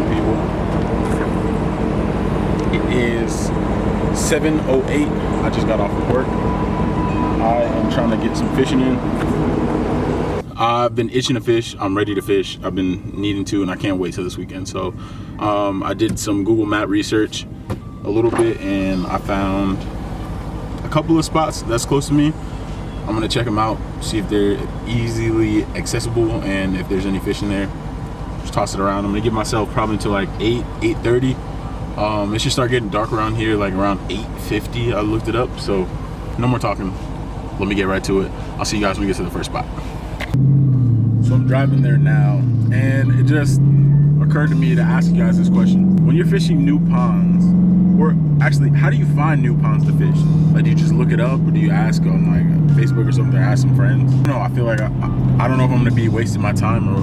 people. It is 7:08. I just got off of work. I am trying to get some fishing in. I've been itching to fish. I'm ready to fish. I've been needing to, and I can't wait till this weekend. So I did some Google Map research a little bit, and I found a couple of spots that's close to me. I'm gonna check them out, see if they're easily accessible, and if there's any fish in there. Just toss it around. I'm gonna give myself probably until like 8:30. It should start getting dark around here, like around 8:50. I looked it up, so no more talking. Let me get right to it. I'll see you guys when we get to the first spot. So I'm driving there now, and it just occurred to me to ask you guys this question. When you're fishing new ponds, or actually, how do you find new ponds to fish? Like, do you just look it up, or do you ask on like Facebook or something, or ask some friends? I don't know, I feel like I don't know if I'm gonna be wasting my time, or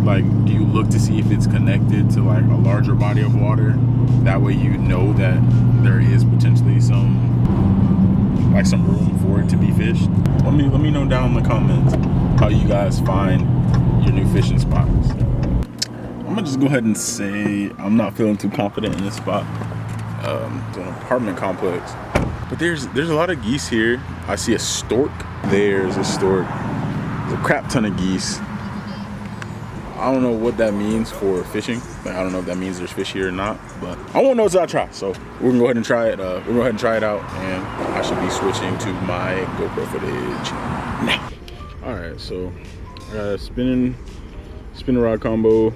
like, do you look to see if it's connected to like a larger body of water? That way you know that there is potentially some room for it to be fished. Let me know down in the comments how you guys find your new fishing spots. I'm gonna just go ahead and say I'm not feeling too confident in this spot. It's an apartment complex, but there's a lot of geese here. I see a stork. There's a stork. There's a crap ton of geese. I don't know what that means for fishing. Like, I don't know if that means there's fish here or not, but I won't know until I try. So we're gonna go ahead and try it. We're gonna go ahead and try it out, and I should be switching to my GoPro footage now. All right, so I got a spinning rod combo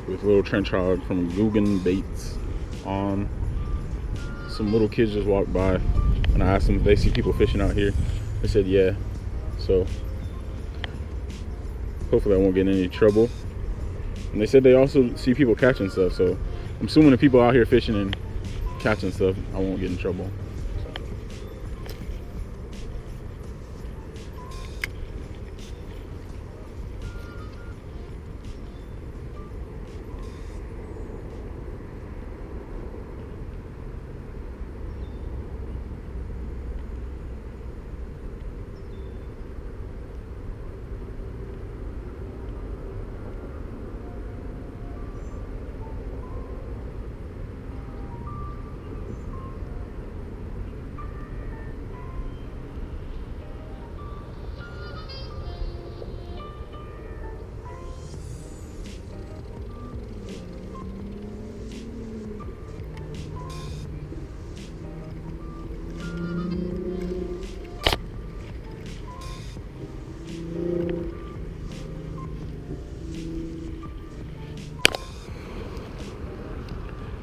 with a little trench rod from Guggen Baits on. Some little kids just walked by, and I asked them if they see people fishing out here. They said yeah, so hopefully I won't get in any trouble. And they said they also see people catching stuff, so I'm assuming the people out here fishing and catching stuff, I won't get in trouble.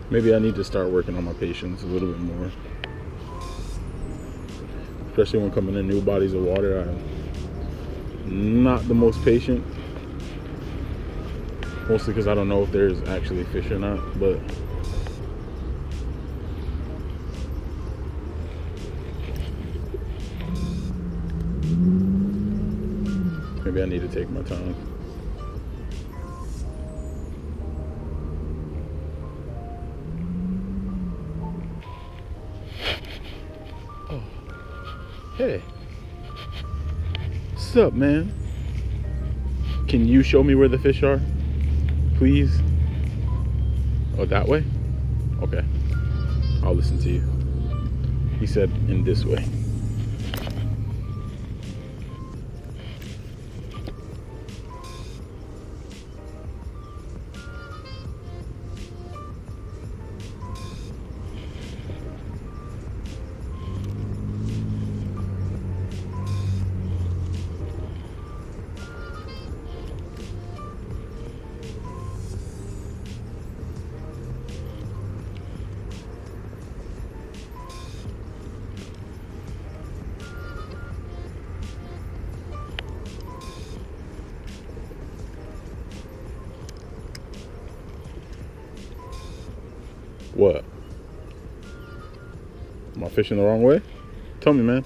Maybe I need to start working on my patience a little bit more. Especially when coming in new bodies of water, I'm not the most patient. Mostly because I don't know if there's actually fish or not, but maybe I need to take my time. Oh, hey, what's up, man? Can you show me where the fish are, please? Oh, that way? Okay, I'll listen to you. He said in this way. What? Am I fishing the wrong way? Tell me, man.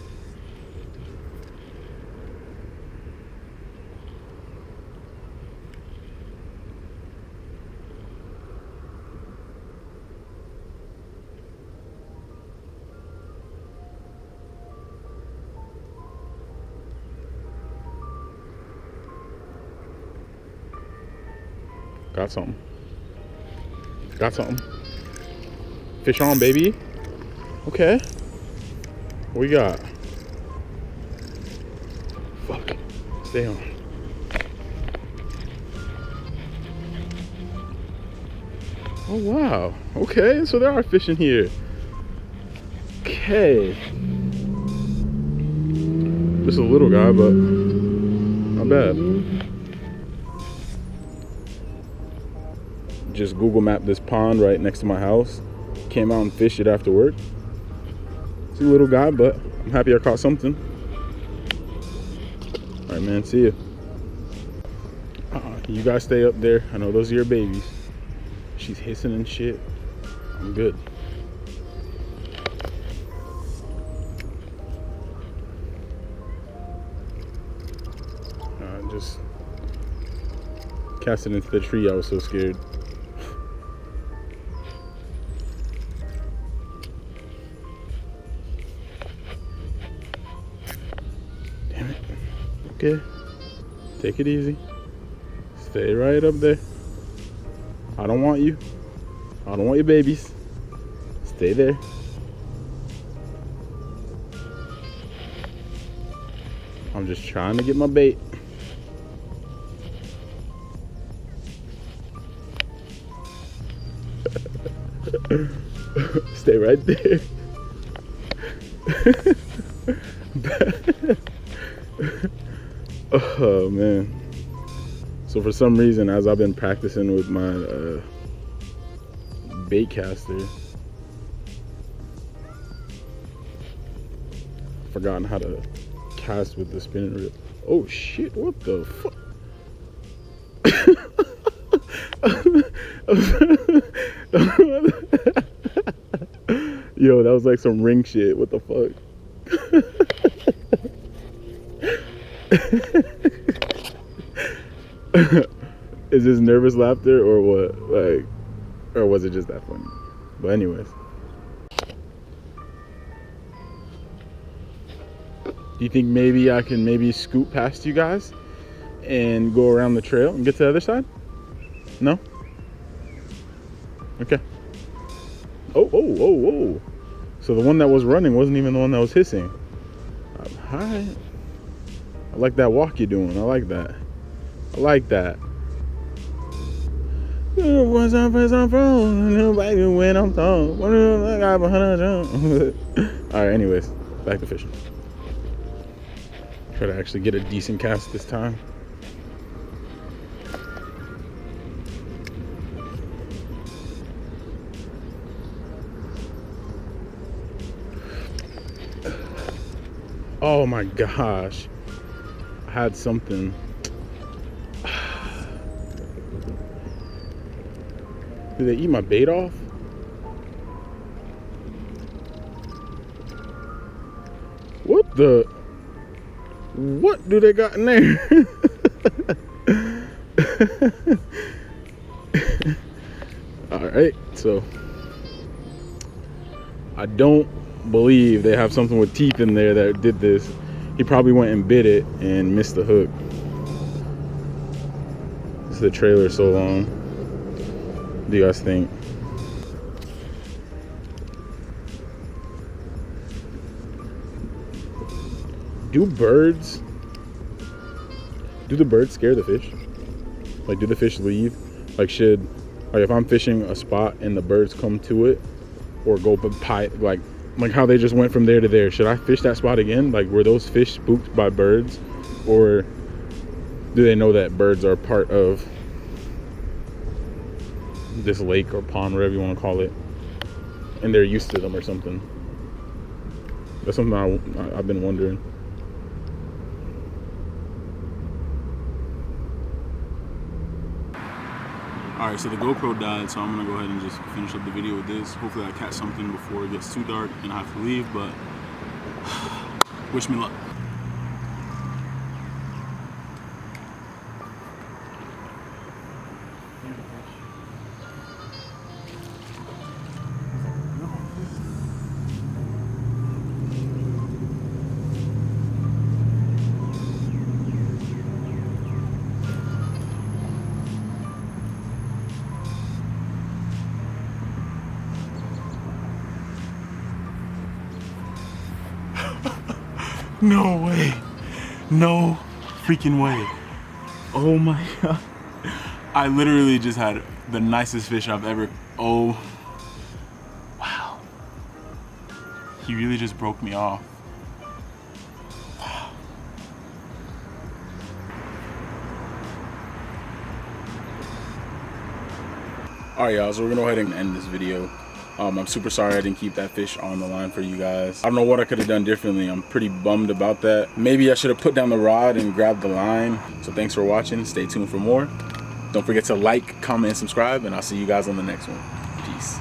Got something. Got something. Fish on, baby. Okay. What we got? Fuck. Stay on. Oh, wow. Okay, so there are fish in here. Okay. Just a little guy, but not bad. Just Google mapped this pond right next to my house. Came out and fished it after work. It's a little guy, but I'm happy I caught something. All right, man, see you. You guys stay up there. I know those are your babies. She's hissing and shit. I'm good. Just cast it into the tree. I was so scared. Damn it. Okay. Take it easy. Stay right up there. I don't want you. I don't want your babies. Stay there. I'm just trying to get my bait. Stay right there. Oh man. So for some reason, as I've been practicing with my bait caster, forgotten how to cast with the spinning reel. Oh shit, what the fuck? Yo, that was like some ring shit. What the fuck? Is this nervous laughter or what? Like, or was it just that funny? But anyways. Do you think maybe I can scoot past you guys and go around the trail and get to the other side? No? Okay. Oh. So the one that was running wasn't even the one that was hissing. Alright. I like that walk you're doing. I like that. I like that. Alright, anyways, back to fishing. Try to actually get a decent cast this time. Oh my gosh. I had something. Did they eat my bait off? What the? What do they got in there? Alright, so I don't believe they have something with teeth in there that did this. He probably went and bit it and missed the hook. The trailer so long. What do you guys think? Do the birds scare the fish? Like, do the fish leave? Like, if I'm fishing a spot and the birds come to it or go like how they just went from there to there, should I fish that spot again? Like, were those fish spooked by birds, or do they know that birds are part of this lake or pond, whatever you want to call it, and they're used to them or something? That's something I've been wondering. Alright, so the GoPro died, so I'm gonna go ahead and just finish up the video with this. Hopefully I catch something before it gets too dark and I have to leave, but wish me luck. No way. No freaking way. Oh my God. I literally just had the nicest fish I've ever, oh, wow. He really just broke me off. Alright y'all, so we're gonna go ahead and end this video. I'm super sorry I didn't keep that fish on the line for you guys. I don't know what I could have done differently. I'm pretty bummed about that. Maybe I should have put down the rod and grabbed the line. So thanks for watching. Stay tuned for more. Don't forget to like, comment, and subscribe, and I'll see you guys on the next one. Peace.